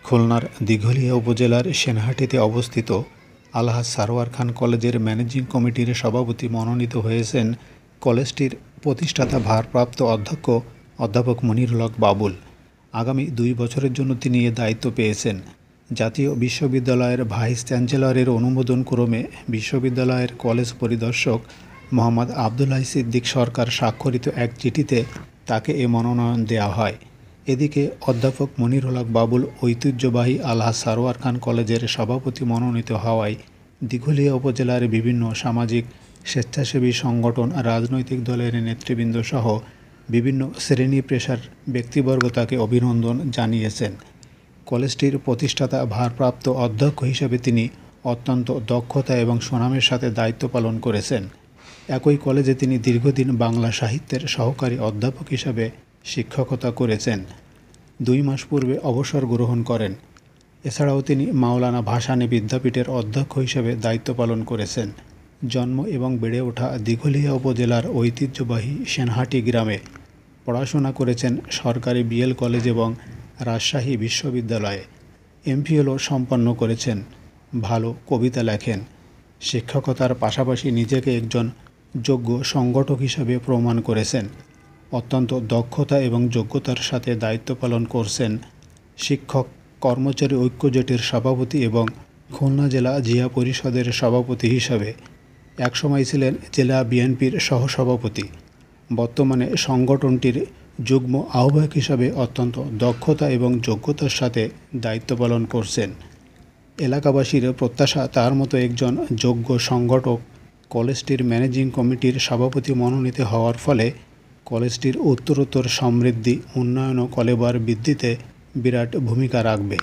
খুলনার দিঘলিয়া উপজেলার সেনহাটিতে অবস্থিত আলহাজ সারোয়ার খান কলেজের ম্যানেজিং কমিটির সভাপতি মনোনীত হয়েছেন কলেজটির প্রতিষ্ঠাতা ভারপ্রাপ্ত অধ্যক্ষ অধ্যাপক মনিরুল হক বাবুল। আগামী 2 বছরের জন্য তিনি এ দায়িত্ব পেয়েছেন। জাতীয় বিশ্ববিদ্যালয়ের ভাইস চ্যান্সেলরের অনুমোদনক্রমে বিশ্ববিদ্যালয়ের কলেজ পরিদর্শক মোহাম্মদ আবদুল্লাহ সিদ্দিক সরকার স্বাক্ষরিত এক চিঠিতে তাকে এ মনোনয়ন দেওয়া হয়। এদিকে অধ্যাপক মনিরুল হক বাবুল ঐতিহ্যবাহী আলহাজ সারোয়ার খান কলেজের সভাপতি মনোনীত হওয়ায় দিঘলিয়া উপজেলার বিভিন্ন সামাজিক স্বেচ্ছাসেবী সংগঠন, রাজনৈতিক দলের নেতৃবৃন্দ সহ বিভিন্ন শ্রেণী পেশার ব্যক্তিবর্গ তাকে অভিনন্দন জানিয়েছেন। কলেজটির প্রতিষ্ঠাতা ভারপ্রাপ্ত অধ্যক্ষ হিসেবে তিনি অত্যন্ত দক্ষতা এবং সুনামের সাথে দায়িত্ব পালন করেছেন। একই কলেজে তিনি দীর্ঘদিন বাংলা সাহিত্যের সহকারী অধ্যাপক হিসাবে শিক্ষকতা করেছেন। 2 মাস পূর্বে অবসর গ্রহণ করেন। এছাড়াও তিনি মাওলানা ভাসানী বিদ্যাপীঠের অধ্যক্ষ হিসেবে দায়িত্ব পালন করেছেন। জন্ম এবং বেড়ে ওঠা দিঘলিয়া উপজেলার ঐতিহ্যবাহী সেনহাটি গ্রামে। পড়াশোনা করেছেন সরকারি বিএল কলেজ এবং রাজশাহী বিশ্ববিদ্যালয়ে। এমফিলও সম্পন্ন করেছেন। ভালো কবিতা লেখেন। শিক্ষকতার পাশাপাশি নিজেকে একজন যোগ্য সংগঠক হিসাবে প্রমাণ করেছেন। অত্যন্ত দক্ষতা এবং যোগ্যতার সাথে দায়িত্ব পালন করছেন শিক্ষক কর্মচারী ঐক্য জোটের সভাপতি এবং খুলনা জেলা জিয়া পরিষদের সভাপতি হিসাবে। একসময় ছিলেন জেলা বিএনপির সহসভাপতি। বর্তমানে সংগঠনটির যুগ্ম আহ্বায়ক হিসাবে অত্যন্ত দক্ষতা এবং যোগ্যতার সাথে দায়িত্ব পালন করছেন। এলাকাবাসীর প্রত্যাশা তার মতো একজন যোগ্য সংগঠক কলেজটির ম্যানেজিং কমিটির সভাপতি মনোনীত হওয়ার ফলে কলেজটির উত্তরোত্তর সমৃদ্ধি, উন্নয়ন ও কলেবর বৃদ্ধিতে বিরাট ভূমিকা রাখবে।